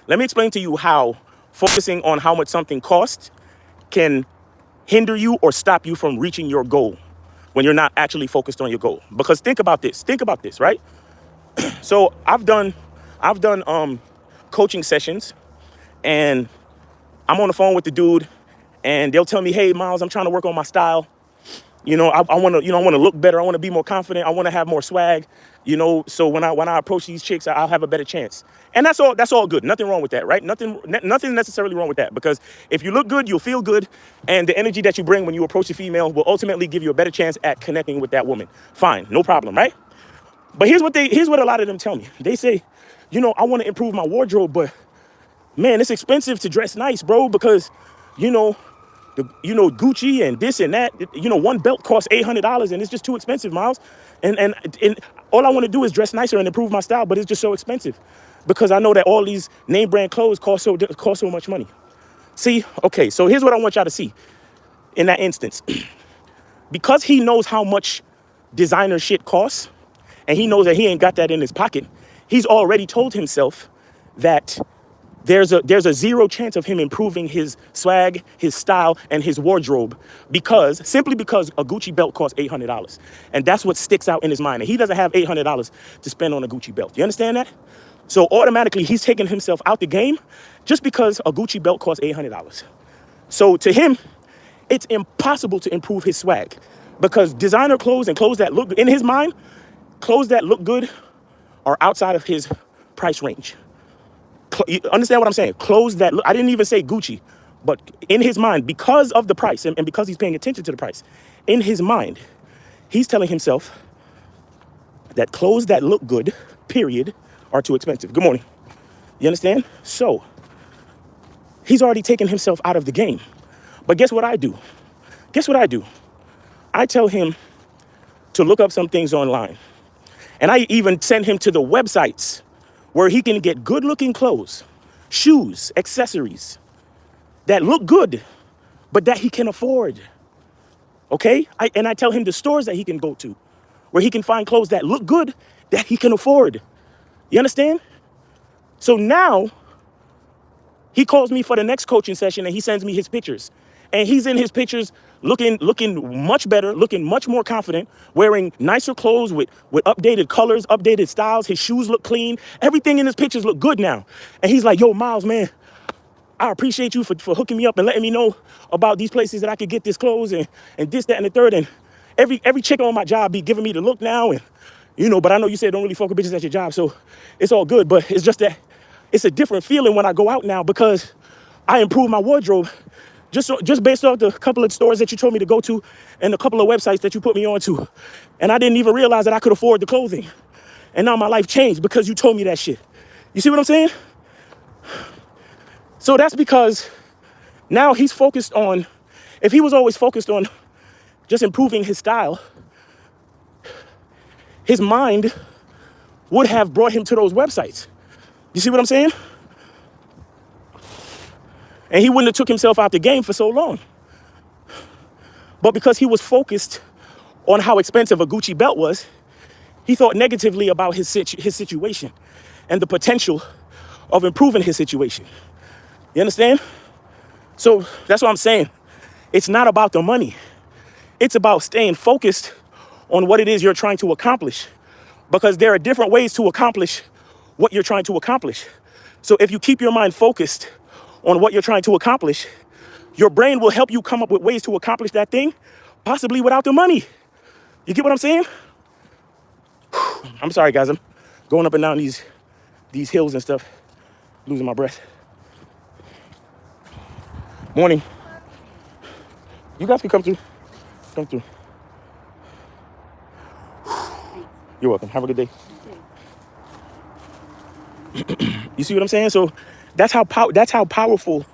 Let me explain to you how focusing on how much something costs can hinder you or stop you from reaching your goal when you're not actually focused on your goal. Because think about this. Think about this, right? So I've done coaching sessions, and I'm on the phone with the dude, and they'll tell me, "Hey, Miles, I'm trying to work on my style. I want to, I want to look better. I want to be more confident. I want to have more swag. So when I approach these chicks, I'll have a better chance." And that's all. That's all good. Nothing wrong with that, right? Nothing necessarily wrong with that, because if you look good, you'll feel good, and the energy that you bring when you approach a female will ultimately give you a better chance at connecting with that woman. Fine, no problem, right? But here's what a lot of them tell me. They say, I want to improve my wardrobe, but man, it's expensive to dress nice, bro, because you know Gucci and this and that. One belt costs $800, and it's just too expensive, Miles. And all I want to do is dress nicer and improve my style, but it's just so expensive because I know that all these name brand clothes cost so much money. See, okay, so here's what I want y'all to see in that instance. Because he knows how much designer shit costs, and he knows that he ain't got that in his pocket, he's already told himself that there's a zero chance of him improving his swag, his style, and his wardrobe simply because a Gucci belt costs $800. And that's what sticks out in his mind. And he doesn't have $800 to spend on a Gucci belt. You understand that? So automatically he's taking himself out the game just because a Gucci belt costs $800. So to him, it's impossible to improve his swag because designer clothes and clothes that look good, in his mind, clothes that look good are outside of his price range. You understand what I'm saying? Clothes that look, I didn't even say Gucci, but in his mind, because of the price and because he's paying attention to the price, in his mind, he's telling himself that clothes that look good, period, are too expensive. Good morning. You understand? So he's already taken himself out of the game. But guess what I do? Guess what I do? I tell him to look up some things online. And I even send him to the websites where he can get good looking clothes, shoes, accessories that look good, but that he can afford. Okay? And I tell him the stores that he can go to where he can find clothes that look good, that he can afford. You understand? So now he calls me for the next coaching session and he sends me his pictures. And he's in his pictures looking much better, looking much more confident, wearing nicer clothes with updated colors, updated styles. His shoes look clean. Everything in his pictures look good now. And he's like, "Yo, Miles, man, I appreciate you for hooking me up and letting me know about these places that I could get this clothes and this, that, and the third. And every chick on my job be giving me the look now. And, but I know you said don't really fuck with bitches at your job, so it's all good. But it's just that it's a different feeling when I go out now because I improve my wardrobe just based off the couple of stores that you told me to go to and a couple of websites that you put me on to. And I didn't even realize that I could afford the clothing. And now my life changed because you told me that shit. You see what I'm saying? So that's because now he's focused on, if he was always focused on just improving his style, his mind would have brought him to those websites. You see what I'm saying? And he wouldn't have took himself out the game for so long. But because he was focused on how expensive a Gucci belt was, he thought negatively about his situation and the potential of improving his situation. You understand? So that's what I'm saying. It's not about the money. It's about staying focused on what it is you're trying to accomplish. Because there are different ways to accomplish what you're trying to accomplish. So if you keep your mind focused on what you're trying to accomplish, your brain will help you come up with ways to accomplish that thing, possibly without the money. You get what I'm saying? I'm sorry, guys. I'm going up and down these hills and stuff, losing my breath. Morning. You guys can come through. Come through. You're welcome. Have a good day. You see what I'm saying? So that's how powerful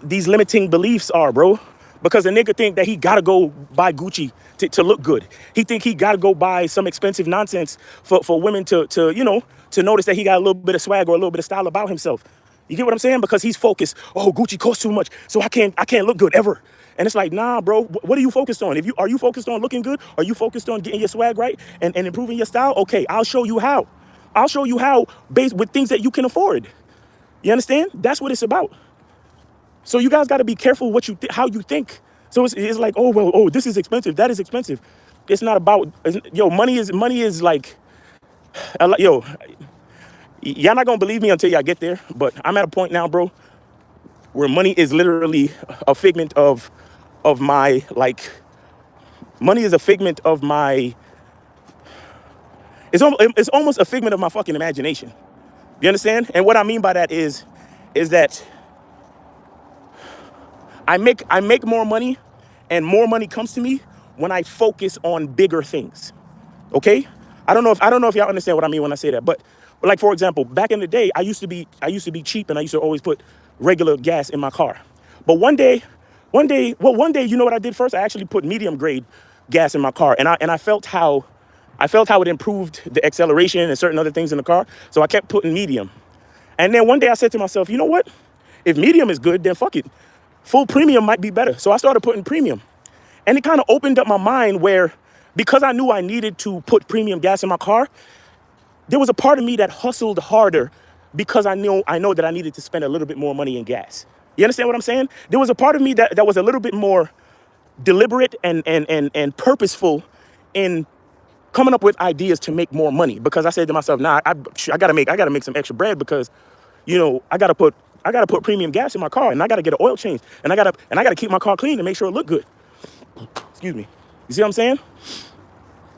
these limiting beliefs are, bro. Because a nigga think that he gotta go buy Gucci to look good. He think he gotta go buy some expensive nonsense for women to notice that he got a little bit of swag or a little bit of style about himself. You get what I'm saying? Because he's focused. Oh, Gucci costs too much, so I can't look good ever. And it's like, nah, bro. What are you focused on? Are you focused on looking good? Are you focused on getting your swag right and improving your style? Okay, I'll show you how. I'll show you how based with things that you can afford. You understand? That's what it's about. So you guys got to be careful what how you think. So it's like, oh, well, oh, this is expensive. That is expensive. It's not about, yo, money is like, yo, y'all not going to believe me until y'all get there. But I'm at a point now, bro, where money is literally a figment of my, like, money is a figment of my, it's almost a figment of my fucking imagination. You understand? And what I mean by that is that I make more money, and more money comes to me when I focus on bigger things. Okay? I don't know if y'all understand what I mean when I say that, but like, for example, back in the day, I used to be cheap, and I used to always put regular gas in my car. But one day, you know what I did first? I actually put medium grade gas in my car, and I felt how it improved the acceleration and certain other things in the car. So I kept putting medium. And then one day I said to myself, you know what? If medium is good, then fuck it. Full premium might be better. So I started putting premium. And it kind of opened up my mind where, because I knew I needed to put premium gas in my car, there was a part of me that hustled harder because I know that I needed to spend a little bit more money in gas. You understand what I'm saying? There was a part of me that was a little bit more deliberate and purposeful in coming up with ideas to make more money, because I said to myself, nah, I gotta make some extra bread, because, you know, I gotta put premium gas in my car, and I gotta get an oil change, and I gotta keep my car clean and make sure it look good. Excuse me. You see what I'm saying?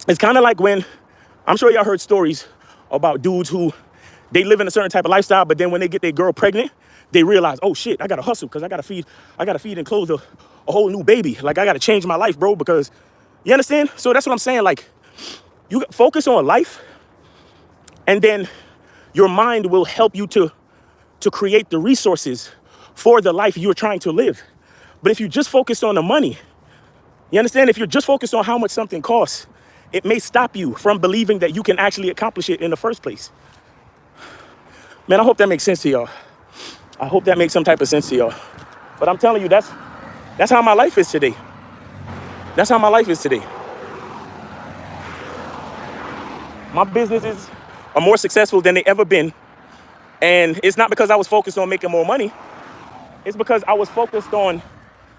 It's kind of like when, I'm sure y'all heard stories about dudes who, they live in a certain type of lifestyle, but then when they get their girl pregnant, they realize, oh shit, I gotta hustle, because I gotta feed and clothe a whole new baby. Like, I gotta change my life, bro, because, you understand? So that's what I'm saying. Like, you focus on life, and then your mind will help you to create the resources for the life you're trying to live. But if you just focus on the money, you understand? If you're just focused on how much something costs, it may stop you from believing that you can actually accomplish it in the first place. Man, I hope that makes sense to y'all. I hope that makes some type of sense to y'all. But I'm telling you, that's how my life is today. That's how my life is today. My businesses are more successful than they ever been. And it's not because I was focused on making more money. It's because I was focused on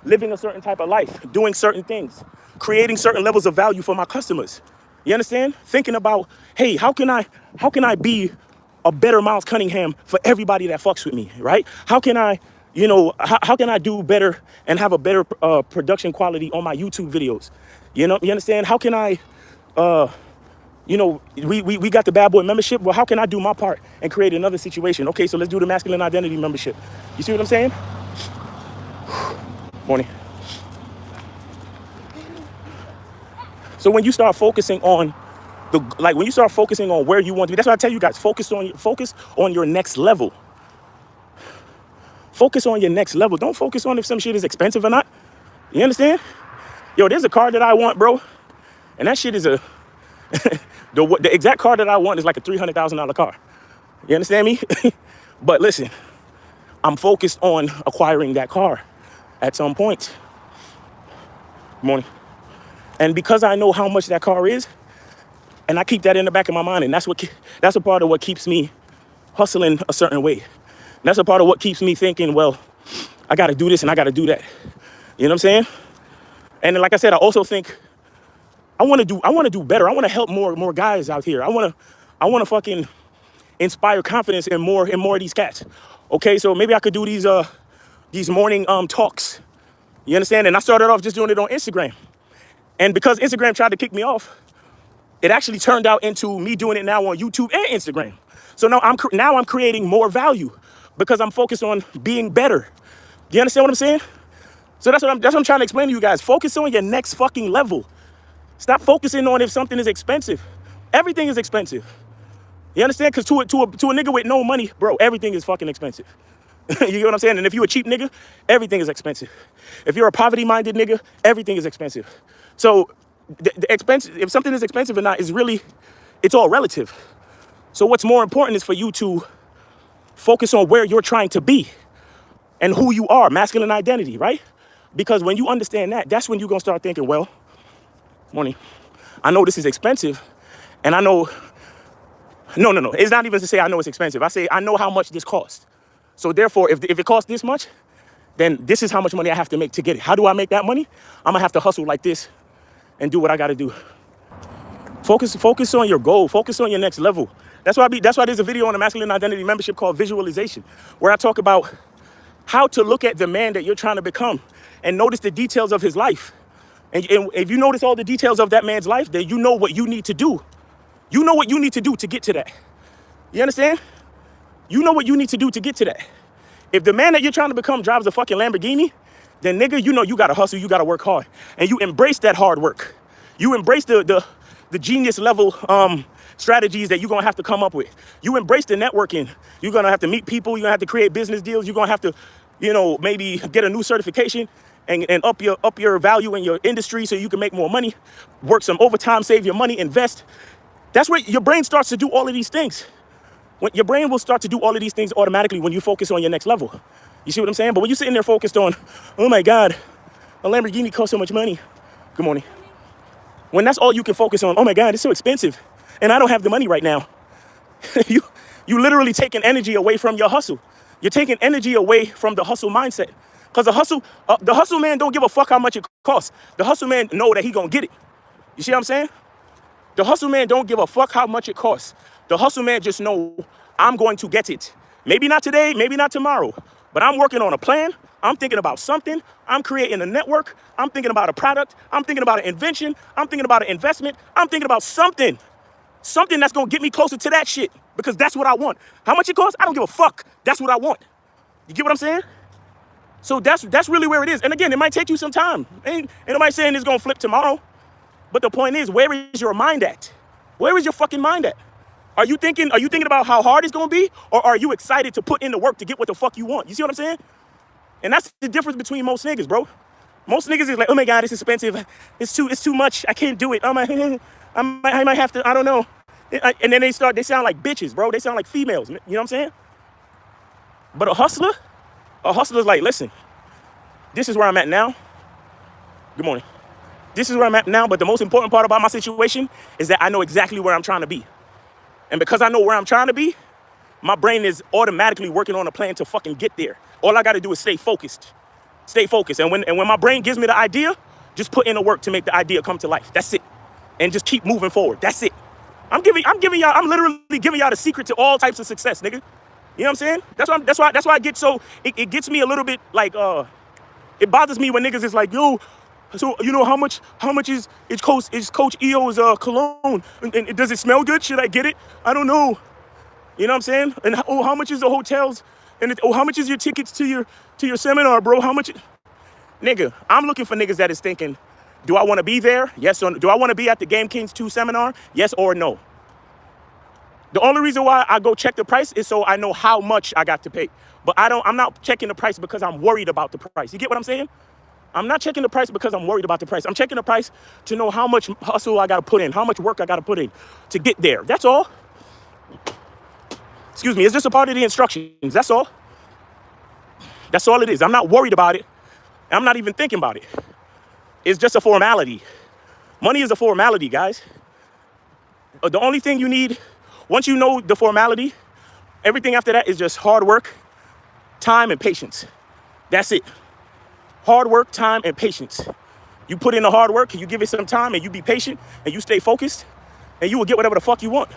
living a certain type of life, doing certain things, creating certain levels of value for my customers. You understand? Thinking about, hey, how can I be a better Miles Cunningham for everybody that fucks with me, right? How can I, how can I do better and have a better production quality on my YouTube videos? You understand? How can I, we got the Bad Boy membership. Well, how can I do my part and create another situation? Okay, so let's do the masculine identity membership. You see what I'm saying? Morning. So when you start focusing on where you want to be, that's why I tell you guys, focus on your next level. Focus on your next level. Don't focus on if some shit is expensive or not. You understand? Yo, there's a car that I want, bro. And that shit is the exact car that I want is like a $300,000 car. You understand me? But listen, I'm focused on acquiring that car at some point. Good morning. And because I know how much that car is, and I keep that in the back of my mind, and that's a part of what keeps me hustling a certain way. And that's a part of what keeps me thinking, well, I got to do this and I got to do that. You know what I'm saying? And like I said, I also think I want to do better. I want to help more guys out here. I want to fucking inspire confidence in more of these cats. Okay, so maybe I could do these morning talks. You understand? And I started off just doing it on Instagram. And because Instagram tried to kick me off, it actually turned out into me doing it now on YouTube and Instagram. So now I'm creating more value because I'm focused on being better. Do you understand what I'm saying? So that's what I'm trying to explain to you guys. Focus on your next fucking level. Stop focusing on if something is expensive. Everything is expensive. You understand? Because to a nigga with no money, bro, everything is fucking expensive. You get what I'm saying? And if you're a cheap nigga, everything is expensive. If you're a poverty-minded nigga, everything is expensive. So the expense, if something is expensive or not, it's all relative. So what's more important is for you to focus on where you're trying to be and who you are, masculine identity, right? Because when you understand that, that's when you're going to start thinking, well, morning, I know this is expensive, and I know, no. It's not even to say I know it's expensive. I say I know how much this costs. So therefore, if it costs this much, then this is how much money I have to make to get it. How do I make that money? I'm gonna have to hustle like this and do what I gotta do. Focus on your goal. Focus on your next level. That's why there's a video on the Masculine Identity Membership called Visualization, where I talk about how to look at the man that you're trying to become and notice the details of his life. And if you notice all the details of that man's life, then you know what you need to do. You know what you need to do to get to that. You understand? You know what you need to do to get to that. If the man that you're trying to become drives a fucking Lamborghini, then nigga, you know you gotta hustle, you gotta work hard. And you embrace that hard work. You embrace the genius level strategies that you're gonna have to come up with. You embrace the networking. You're gonna have to meet people, you're gonna have to create business deals, you're gonna have to, maybe get a new certification and up your value in your industry so you can make more money, work some overtime, save your money, invest. That's where your brain starts to do all of these things. When your brain will start to do all of these things automatically when you focus on your next level. You see what I'm saying? But when you're sitting there focused on, oh my God, a Lamborghini costs so much money. Good morning. When that's all you can focus on, oh my God, it's so expensive, and I don't have the money right now. you literally taking energy away from your hustle. You're taking energy away from the hustle mindset. Because the hustle man don't give a fuck how much it costs. The hustle man know that he gonna get it. You see what I'm saying? The hustle man don't give a fuck how much it costs. The hustle man just know I'm going to get it. Maybe not today, maybe not tomorrow, but I'm working on a plan. I'm thinking about something. I'm creating a network. I'm thinking about a product. I'm thinking about an invention. I'm thinking about an investment. I'm thinking about something that's going to get me closer to that shit, because that's what I want. How much it costs? I don't give a fuck. That's what I want. You get what I'm saying? So that's really where it is. And again, it might take you some time. Ain't nobody saying it's going to flip tomorrow. But the point is, where is your mind at? Where is your fucking mind at? Are you thinking about how hard it's gonna be? Or are you excited to put in the work to get what the fuck you want? You see what I'm saying? And that's the difference between most niggas, bro. Most niggas is like, oh my God, it's expensive. It's too much. I can't do it. I might have to, I don't know. And then they sound like bitches, bro. They sound like females. You know what I'm saying? But a hustler's like, listen, this is where I'm at now. Good morning. This is where I'm at now, but the most important part about my situation is that I know exactly where I'm trying to be. And because I know where I'm trying to be, my brain is automatically working on a plan to fucking get there. All I got to do is stay focused. Stay focused. And when my brain gives me the idea, just put in the work to make the idea come to life. That's it. And just keep moving forward. That's it. I'm literally giving y'all the secret to all types of success, nigga. You know what I'm saying? That's why I get so, it gets me a little bit like, it bothers me when niggas is like, yo, so you know how much is Coach EO's cologne? And does it smell good? Should I get it? I don't know. You know what I'm saying? And how much is the hotels? And how much is your tickets to your seminar, bro? How much? Nigga, I'm looking for niggas that is thinking, do I want to be there? Yes or no? Do I want to be at the Game Kings 2 seminar? Yes or no? The only reason why I go check the price is so I know how much I got to pay. But I'm not checking the price because I'm worried about the price. You get what I'm saying? I'm not checking the price because I'm worried about the price. I'm checking the price to know how much hustle I got to put in, how much work I got to put in to get there. That's all. Excuse me. It's just a part of the instructions. That's all. That's all it is. I'm not worried about it. I'm not even thinking about it. It's just a formality. Money is a formality, guys. The only thing you need, once you know the formality, everything after that is just hard work, time, and patience. That's it. Hard work, time, and patience. You put in the hard work, and you give it some time, and you be patient, and you stay focused, and you will get whatever the fuck you want.